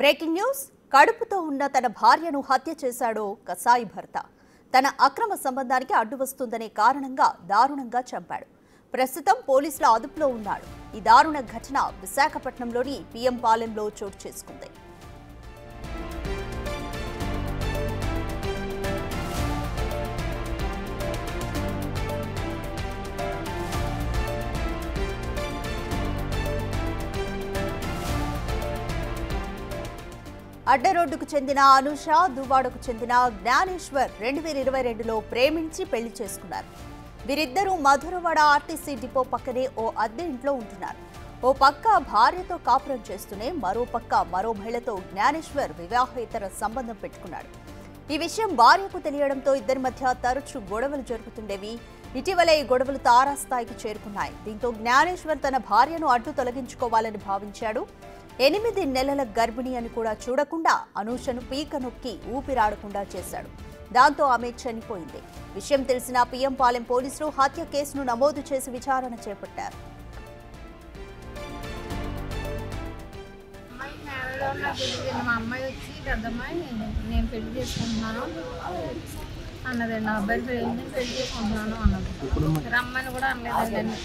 Breaking news. కడుపుతో ఉన్న తన భార్యను హత్య చేశాడో కసాయి భర్త. తన అక్రమ సంబంధానికి అడ్డు వస్తుందనే కారణంగా దారుణంగా చంపాడు. ప్రస్తుతం పోలీసుల అదుపులో ఉన్నాడు. ఈ దారుణ ఘటన విశాఖపట్నంలోని పిఎం పాలెంలో చోటు చేసుకుంది. అడ్డరోడ్డుకు చెందిన అనుష, దువ్వాడకు చెందిన జ్ఞానేశ్వర్ 2022లో ప్రేమించి పెళ్లి చేసుకున్నారు. వీరిద్దరూ మధురవాడ ఆర్టీసీ డిపో పక్కనే ఓ అద్దె ఇంట్లో ఉంటున్నారు. ఓ పక్క భార్యతో కాపురం చేస్తూనే మరో పక్క మరో మహిళతో జ్ఞానేశ్వర్ వివాహేతర సంబంధం పెట్టుకున్నాడు. ఈ విషయం భార్యకు తెలియడంతో ఇద్దరి మధ్య తరచూ గొడవలు జరుగుతుండేవి. ఇటీవలే ఈ గొడవలు తారాస్థాయికి చేరుకున్నాయి. దీంతో జ్ఞానేశ్వర్ తన భార్యను అడ్డు తొలగించుకోవాలని భావించాడు. 8 నెలల గర్భిణి అని కూడా చూడకుండా అనూషను పీక నొక్కి ఊపిరాడకుండా చేశాడు. దాంతో ఆమె చనిపోయింది. విషయం తెలిసిన పిఎం పాలెం పోలీసులు హత్య కేసును నమోదు చేసి విచారణ చేపట్టారు. మా అమ్మాయి వచ్చి పెద్దమ్మాయి నేను పెళ్లి చేసుకుంటున్నాను అన్నదండి. నా అబ్బాయి పెళ్లి చేసుకుంటున్నాను అన్నది. రమ్మని కూడా అనలేదండి.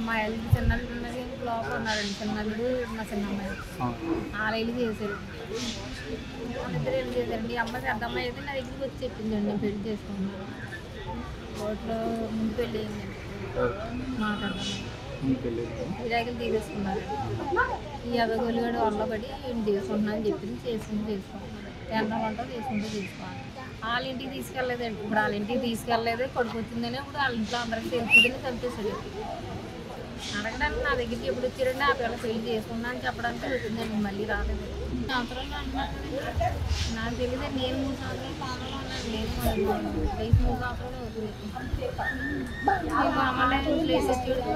మా ఎల్లు చిన్నల్లుడు ఉన్నది లోపల ఉన్నారండి. చిన్నల్లుడు మా చిన్నమ్మాయి ఆలైలు చేశారు. ఇద్దరు వెళ్ళి చేశారండి. ఈ అమ్మాయి పెద్దమ్మాయి అయితే నా దగ్గరికి వచ్చి చెప్పిందండి నేను పెళ్లి చేసుకుంటున్నాను. కోర్టులో ముందు పెళ్ళి అయిందండి. మా పెద్దమ్మాయి విడాకులు తీసేసుకున్నారు. ఈ అదగోలుగాడు వల్ల పడి ఇంటి తీసుకుంటున్నా అని చెప్పింది. చేసుకుంటున్నాడు. ఎండాలంటో తీసుకోవాలి. వాళ్ళ ఇంటికి తీసుకెళ్ళలేదండి. ఇప్పుడు వాళ్ళ ఇంటికి తీసుకెళ్ళలేదు. కొడుకు వచ్చిందని ఇప్పుడు వాళ్ళ ఇంట్లో అందరికీ తెలుస్తుందని చంపేశాడు. అడగడానికి నా దగ్గరికి ఎప్పుడు వచ్చారండి. ఆ పిల్లలు పెళ్లి చేసుకున్నా అని చెప్పడానికి వచ్చిందండి. మళ్ళీ రాలేదు. సంవత్సరాలు అంటున్నాను. నాకు తెలియదు. నేను 3 సంవత్సరాలు పాలలో ఉన్నాను. నేను వయసు 3 సంవత్సరాలు అవుతుంది.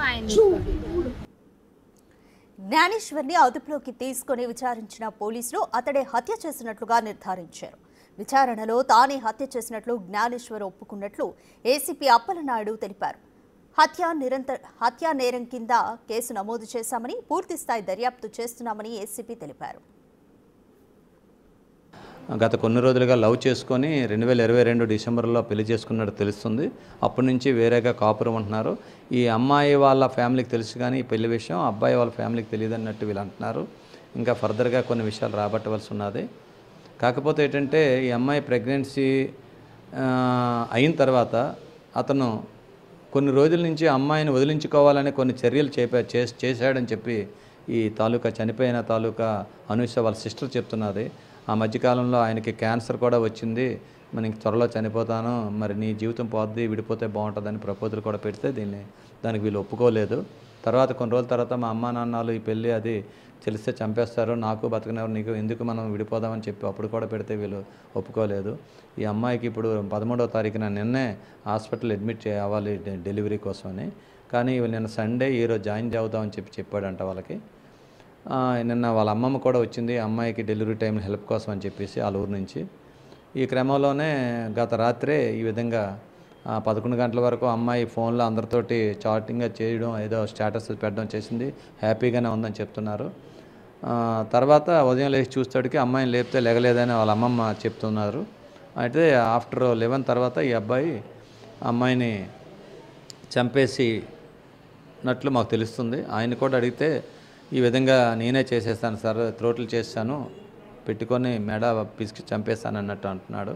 ఆయన జ్ఞానేశ్వర్ని అదుపులోకి తీసుకుని విచారించిన పోలీసులు అతడే హత్య చేసినట్లుగా నిర్ధారించారు. విచారణలో తానే హత్య చేసినట్లు జ్ఞానేశ్వర్ ఒప్పుకున్నట్లు ఏసీపీ అప్పలనాయుడు తెలిపారు. హత్యా నేరం కింద కేసు నమోదు చేశామని, పూర్తిస్థాయి దర్యాప్తు చేస్తున్నామని ఏసీపీ తెలిపారు. గత కొన్ని రోజులుగా లవ్ చేసుకొని 2022 డిసెంబర్లో పెళ్లి చేసుకున్నట్టు తెలుస్తుంది. అప్పటి నుంచి వేరేగా కాపురం ఉంటున్నారు. ఈ అమ్మాయి వాళ్ళ ఫ్యామిలీకి తెలుసు కానీ ఈ పెళ్లి విషయం అబ్బాయి వాళ్ళ ఫ్యామిలీకి తెలియదు అన్నట్టు వీళ్ళు అంటున్నారు. ఇంకా ఫర్దర్గా కొన్ని విషయాలు రాబట్టవలసి ఉన్నది. కాకపోతే ఏంటంటే ఈ అమ్మాయి ప్రెగ్నెన్సీ అయిన తర్వాత అతను కొన్ని రోజుల నుంచి అమ్మాయిని వదిలించుకోవాలని కొన్ని చర్యలు చేశాడని చెప్పి ఈ తాలూకా చనిపోయిన తాలూకా అనూష వాళ్ళ సిస్టర్ చెప్తున్నది. ఆ మధ్యకాలంలో ఆయనకి క్యాన్సర్ కూడా వచ్చింది, మనకి త్వరలో చనిపోతాను, మరి నీ జీవితం పోద్ది, విడిపోతే బాగుంటుందని ప్రపోజల్ కూడా పెడితే దానికి వీళ్ళు ఒప్పుకోలేదు. తర్వాత కొన్ని రోజుల తర్వాత మా అమ్మా నాన్నలు ఈ పెళ్ళి అది తెలిస్తే చంపేస్తారు, నాకు బతకనేవారు, నీకు ఎందుకు మనం విడిపోదామని చెప్పి అప్పుడు కూడా పెడితే వీళ్ళు ఒప్పుకోలేదు. ఈ అమ్మాయికి ఇప్పుడు 13వ తారీఖున నిన్నే హాస్పిటల్ అడ్మిట్ అవ్వాలి డెలివరీ కోసమని. కానీ నిన్న సండే ఈరోజు జాయిన్ అవుదామని చెప్పాడంట వాళ్ళకి. నిన్న వాళ్ళ అమ్మమ్మ కూడా వచ్చింది అమ్మాయికి డెలివరీ టైం హెల్ప్ కోసం అని చెప్పేసి వాళ్ళ ఊరు నుంచి. ఈ క్రమంలోనే గత రాత్రే ఈ విధంగా 11 గంటల వరకు అమ్మాయి ఫోన్లో అందరితోటి చాటింగ్గా చేయడం, ఏదో స్టేటస్ పెట్టడం చేసింది. హ్యాపీగానే ఉందని చెప్తున్నారు. తర్వాత ఉదయం లేచి చూస్తాడికి అమ్మాయిని లేపితే లేగలేదని వాళ్ళ అమ్మమ్మ చెప్తున్నారు. అయితే ఆఫ్టర్ 11 తర్వాత ఈ అబ్బాయి అమ్మాయిని చంపేసినట్లు మాకు తెలుస్తుంది. ఆయన కూడా అడిగితే ఈ విధంగా నేనే చేసేస్తాను సార్, త్రోట్లు చేశాను, పెట్టుకొని మెడ పిసికి చంపేస్తాను అన్నట్టు అంటున్నాడు.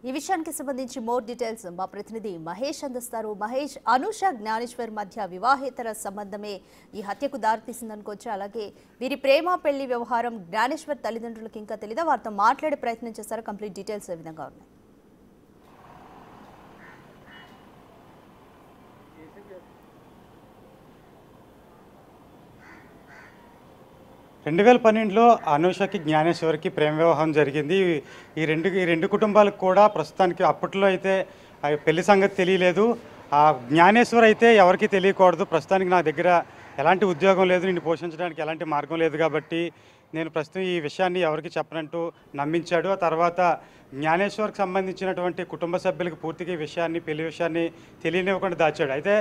ఈ విషయానికి సంబంధించి మోర్ డీటెయిల్స్ మా ప్రతినిధి మహేష్ అందిస్తారు. మహేష్, అనూష జ్ఞానేశ్వర్ మధ్య వివాహేతర సంబంధమే ఈ హత్యకు దారితీసిందనుకోవచ్చు. అలాగే వీరి ప్రేమ పెళ్లి వ్యవహారం జ్ఞానేశ్వర్ తల్లిదండ్రులకు ఇంకా తెలీదా? వారితో మాట్లాడే ప్రయత్నం చేశారు. కంప్లీట్ డీటెయిల్స్ ఏ విధంగా ఉన్నాయి? 2012లో అనూషకి జ్ఞానేశ్వర్కి ప్రేమ వివాహం జరిగింది. ఈ రెండు కుటుంబాలకు కూడా ప్రస్తుతానికి అప్పట్లో అయితే పెళ్లి సంగతి తెలియలేదు. ఆ జ్ఞానేశ్వర్ అయితే ఎవరికి తెలియకూడదు, ప్రస్తుతానికి నా దగ్గర ఎలాంటి ఉద్యోగం లేదు, నిన్ను పోషించడానికి ఎలాంటి మార్గం లేదు కాబట్టి నేను ప్రస్తుతం ఈ విషయాన్ని ఎవరికి చెప్పనంటూ నమ్మించాడు. ఆ తర్వాత జ్ఞానేశ్వర్కి సంబంధించినటువంటి కుటుంబ సభ్యులకు పూర్తిగా ఈ విషయాన్ని, పెళ్లి విషయాన్ని తెలియనివ్వకుండా దాచాడు. అయితే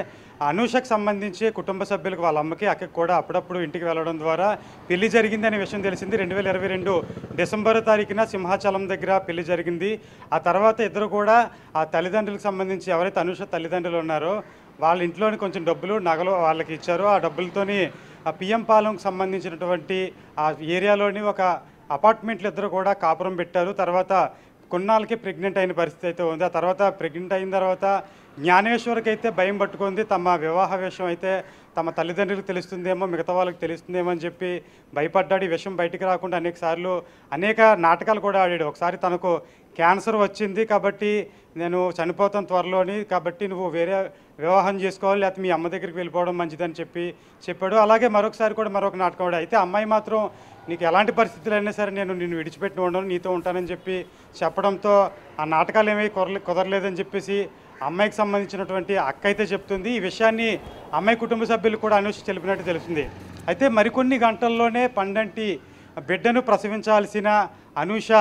అనూషకు సంబంధించి కుటుంబ సభ్యులకు, వాళ్ళ అమ్మకి, అక్కకి కూడా అప్పుడప్పుడు ఇంటికి వెళ్ళడం ద్వారా పెళ్లి జరిగిందనే విషయం తెలిసింది. 2022 డిసెంబర్ తారీఖున సింహాచలం దగ్గర పెళ్లి జరిగింది. ఆ తర్వాత ఇద్దరు కూడా ఆ తల్లిదండ్రులకు సంబంధించి, ఎవరైతే అనూష తల్లిదండ్రులు ఉన్నారో వాళ్ళ ఇంట్లోని కొంచెం డబ్బులు, నగలు వాళ్ళకి ఇచ్చారు. ఆ డబ్బులతోని ఆ పిఎం పాలెంకు సంబంధించినటువంటి ఆ ఏరియాలోని ఒక అపార్ట్మెంట్లు ఇద్దరు కూడా కాపురం పెట్టారు. తర్వాత కొన్నాళ్ళకి ప్రెగ్నెంట్ అయిన పరిస్థితి అయితే ఉంది. ఆ తర్వాత ప్రెగ్నెంట్ అయిన తర్వాత జ్ఞానేశ్వర్కి అయితే భయం పట్టుకుంది. తమ వివాహ విషయం అయితే తమ తల్లిదండ్రులకు తెలుస్తుందేమో, మిగతా వాళ్ళకి తెలుస్తుందేమో అని చెప్పి భయపడ్డాడు. ఈ విషయం బయటికి రాకుండా అనేక నాటకాలు కూడా ఆడాడు. ఒకసారి తనకు క్యాన్సర్ వచ్చింది కాబట్టి నేను చనిపోతాను త్వరలోని, కాబట్టి నువ్వు వేరే వివాహం చేసుకోవాలి, లేకపోతే మీ అమ్మ దగ్గరికి వెళ్ళిపోవడం మంచిదని చెప్పాడు. అలాగే మరొక నాటకం ఆడాడు. అయితే అమ్మాయి మాత్రం నీకు ఎలాంటి పరిస్థితులు అయినా సరే నేను నిన్ను విడిచిపెట్టి ఉండను, నీతో ఉంటానని చెప్పడంతో ఆ నాటకాలు ఏమీ కుదరలేదని చెప్పేసి అమ్మాయికి సంబంధించినటువంటి అక్క అయితే చెప్తుంది. ఈ విషయాన్ని అమ్మాయి కుటుంబ సభ్యులు కూడా అనూష తెలిపినట్టు తెలుస్తుంది. అయితే మరికొన్ని గంటల్లోనే పండంటి బిడ్డను ప్రసవించాల్సిన అనూష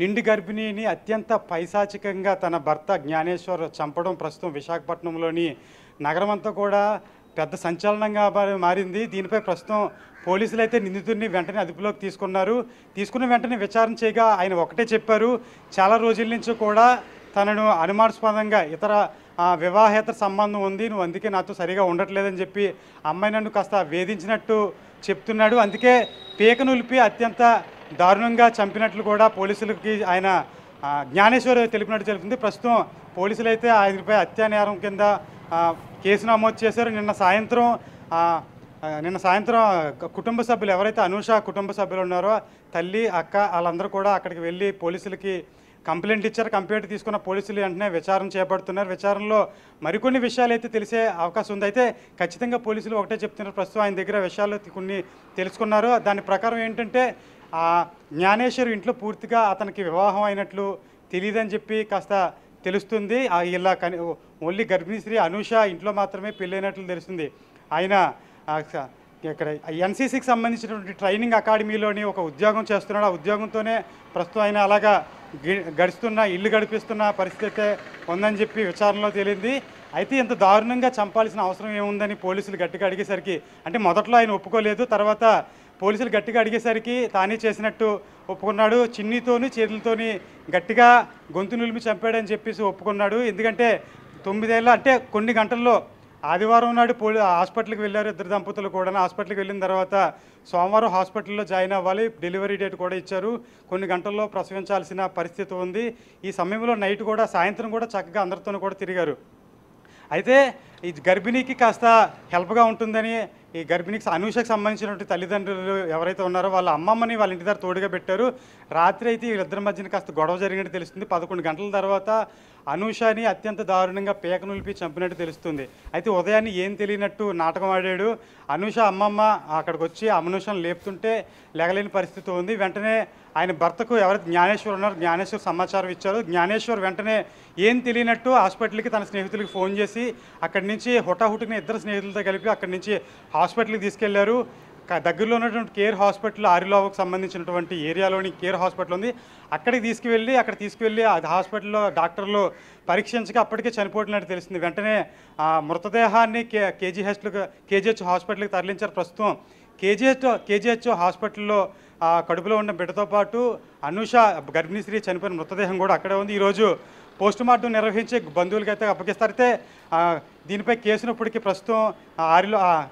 నిండి గర్భిణిని అత్యంత పైశాచికంగా తన భర్త జ్ఞానేశ్వర్ చంపడం ప్రస్తుతం విశాఖపట్నంలోని నగరమంతా కూడా పెద్ద సంచలనంగా మారింది. దీనిపై ప్రస్తుతం పోలీసులు అయితే నిందితుడిని వెంటనే అదుపులోకి తీసుకున్న వెంటనే విచారణ చేయగా ఆయన ఒకటే చెప్పారు, చాలా రోజుల నుంచి కూడా తనను అనుమానాస్పదంగా ఇతర వివాహేతర సంబంధం ఉంది, నువ్వు అందుకే నాతో సరిగా ఉండట్లేదని చెప్పి అమ్మాయి నన్ను కాస్త వేధించినట్టు చెప్తున్నాడు. అందుకే పీక నులిపి అత్యంత దారుణంగా చంపినట్లు కూడా పోలీసులకి ఆయన జ్ఞానేశ్వర్ తెలిపినట్టు తెలుస్తుంది. ప్రస్తుతం పోలీసులు అయితే ఆయనపై హత్యా నేరం కింద కేసు నమోదు చేశారు. నిన్న సాయంత్రం కుటుంబ సభ్యులు, ఎవరైతే అనూష కుటుంబ సభ్యులు ఉన్నారో తల్లి, అక్క వాళ్ళందరూ కూడా అక్కడికి వెళ్ళి పోలీసులకి కంప్లైంట్ ఇచ్చారు. కంప్లైంట్ తీసుకున్న పోలీసులు వెంటనే విచారణ చేపడుతున్నారు. విచారణలో మరికొన్ని విషయాలు అయితే తెలిసే అవకాశం ఉంది. అయితే ఖచ్చితంగా పోలీసులు ఒకటే చెప్తున్నారు, ప్రస్తుతం ఆయన దగ్గర విషయాలు కొన్ని తెలుసుకున్నారు. దాని ప్రకారం ఏంటంటే జ్ఞానేశ్వర్ ఇంట్లో పూర్తిగా అతనికి వివాహం అయినట్లు తెలియదని చెప్పి కాస్త తెలుస్తుంది. ఇలా ఓన్లీ గర్భిణీ స్త్రీ అనూష ఇంట్లో మాత్రమే పెళ్ళైనట్లు తెలుస్తుంది. ఆయన ఇక్కడ ఎన్సీసీకి సంబంధించినటువంటి ట్రైనింగ్ అకాడమీలోని ఒక ఉద్యోగం చేస్తున్నాడు. ఆ ఉద్యోగంతోనే ప్రస్తుతం ఆయన అలాగా ఇల్లు గడిపిస్తున్న పరిస్థితి అయితే ఉందని చెప్పి విచారణలో తేలింది. అయితే ఇంత దారుణంగా చంపాల్సిన అవసరం ఏముందని పోలీసులు గట్టిగా అడిగేసరికి, అంటే మొదట్లో ఆయన ఒప్పుకోలేదు, తర్వాత పోలీసులు గట్టిగా అడిగేసరికి తానే చేసినట్టు ఒప్పుకున్నాడు. చిన్నితోని చేతులతోని గట్టిగా గొంతు నులిమి చంపాడని చెప్పేసి ఒప్పుకున్నాడు. ఎందుకంటే 9 ఏళ్ళ అంటే కొన్ని గంటల్లో ఆదివారం నాడు హాస్పిటల్కి వెళ్ళారు ఇద్దరు దంపతులు కూడా. హాస్పిటల్కి వెళ్ళిన తర్వాత సోమవారం హాస్పిటల్లో జాయిన్ అవ్వాలి, డెలివరీ డేట్ కూడా ఇచ్చారు. కొన్ని గంటల్లో ప్రసవించాల్సిన పరిస్థితి ఉంది. ఈ సమయంలో నైట్ కూడా, సాయంత్రం కూడా చక్కగా అందరితో కూడా తిరిగారు. అయితే ఈ గర్భిణీకి కాస్త హెల్ప్గా ఉంటుందని ఈ గర్భిణీకి అనూషకు సంబంధించినటువంటి తల్లిదండ్రులు ఎవరైతే ఉన్నారో వాళ్ళ అమ్మమ్మని వాళ్ళ ఇంటి దగ్గర తోడుగా పెట్టారు. రాత్రి అయితే వీళ్ళిద్దరి మధ్యన కాస్త గొడవ జరిగినట్టు తెలుస్తుంది. 11 గంటల తర్వాత అనూషని అత్యంత దారుణంగా పీక నులిపి చంపినట్టు తెలుస్తుంది. అయితే ఉదయాన్నే ఏం తెలియనట్టు నాటకం ఆడాడు. అనూష అమ్మమ్మ అక్కడికి వచ్చి అనూషను లేపుతుంటే లెగలేని పరిస్థితి ఉంది. వెంటనే ఆయన భర్తకు ఎవరైతే జ్ఞానేశ్వర్ ఉన్నారో జ్ఞానేశ్వర్ సమాచారం ఇచ్చారు. జ్ఞానేశ్వర్ వెంటనే ఏం తెలియనట్టు హాస్పిటల్కి తన స్నేహితులకి ఫోన్ చేసి అక్కడి నుంచి హుటాహుటిన ఇద్దరు స్నేహితులతో కలిపి అక్కడి నుంచి హాస్పిటల్కి తీసుకెళ్లారు. దగ్గరలో ఉన్నటువంటి కేర్ హాస్పిటల్, ఆరిలోకి సంబంధించినటువంటి ఏరియాలోని కేర్ హాస్పిటల్ ఉంది. అక్కడికి తీసుకువెళ్ళి ఆ హాస్పిటల్లో డాక్టర్లు పరీక్షించక అప్పటికే చనిపోతున్నట్టు తెలిసింది. వెంటనే మృతదేహాన్ని కేజీహెచ్ హాస్పిటల్కి తరలించారు. ప్రస్తుతం కేజీహెచ్ హాస్పిటల్లో కడుపులో ఉన్న బిడ్డతో పాటు అనూష గర్భిణీ స్త్రీ చనిపోయిన మృతదేహం కూడా అక్కడే ఉంది. ఈరోజు పోస్ట్ మార్టం నిర్వహించి బంధువులకైతే అప్పగిస్తారైతే దీనిపై కేసునప్పటికీ ప్రస్తుతం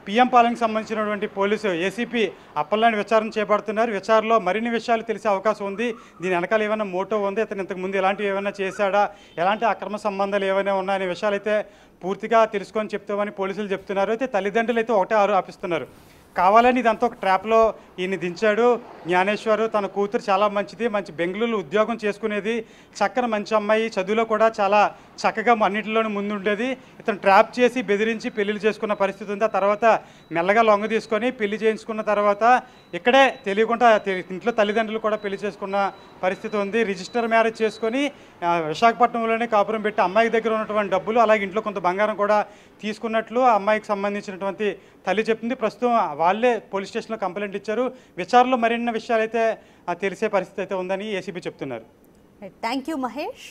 పిఎం పాలెంకి సంబంధించినటువంటి పోలీసు ఏసీపీ అప్పలనాయుడు విచారణ చేపడుతున్నారు. విచారణలో మరిన్ని విషయాలు తెలిసే అవకాశం ఉంది. దీని వెనకాల ఏమైనా మోటో ఉంది, అతను ఇంతకుముందు ఎలాంటివి ఏమైనా చేశాడా, ఎలాంటి అక్రమ సంబంధాలు ఏమైనా ఉన్నాయనే విషయాలు అయితే పూర్తిగా తెలుసుకొని చెప్తామని పోలీసులు చెప్తున్నారు. అయితే తల్లిదండ్రులు అయితే ఒకటే ఆరోపిస్తున్నారు, కావాలని ఇదంతా ఒక ట్రాప్లో ఈయన్ని దించాడు జ్ఞానేశ్వర్. తన కూతురు చాలా మంచిది, మంచి బెంగళూరులో ఉద్యోగం చేసుకునేది, చక్కని మంచి అమ్మాయి, చదువులో కూడా చాలా చక్కగా అన్నింటిలోనూ ముందుండేది. ఇతను ట్రాప్ చేసి బెదిరించి పెళ్లిళ్ళు చేసుకున్న పరిస్థితి ఉంది. ఆ తర్వాత మెల్లగా లొంగ తీసుకొని పెళ్లి చేయించుకున్న తర్వాత ఇక్కడే తెలియకుండా ఇంట్లో తల్లిదండ్రులు కూడా పెళ్లి చేసుకున్న పరిస్థితి ఉంది. రిజిస్టర్ మ్యారేజ్ చేసుకొని విశాఖపట్నంలోనే కాపురం పెట్టి అమ్మాయి దగ్గర ఉన్నటువంటి డబ్బులు అలాగే ఇంట్లో కొంత బంగారం కూడా తీసుకున్నట్లు ఆ అమ్మాయికి సంబంధించినటువంటి తల్లి చెప్తుంది. ప్రస్తుతం వాళ్ళే పోలీస్ స్టేషన్లో కంప్లైంట్ ఇచ్చారు. విచారణలో మరిన్ని విషయాలు అయితే తెలిసే పరిస్థితి అయితే ఉందని ఏసీబీ చెప్తున్నారు. Thank you Mahesh.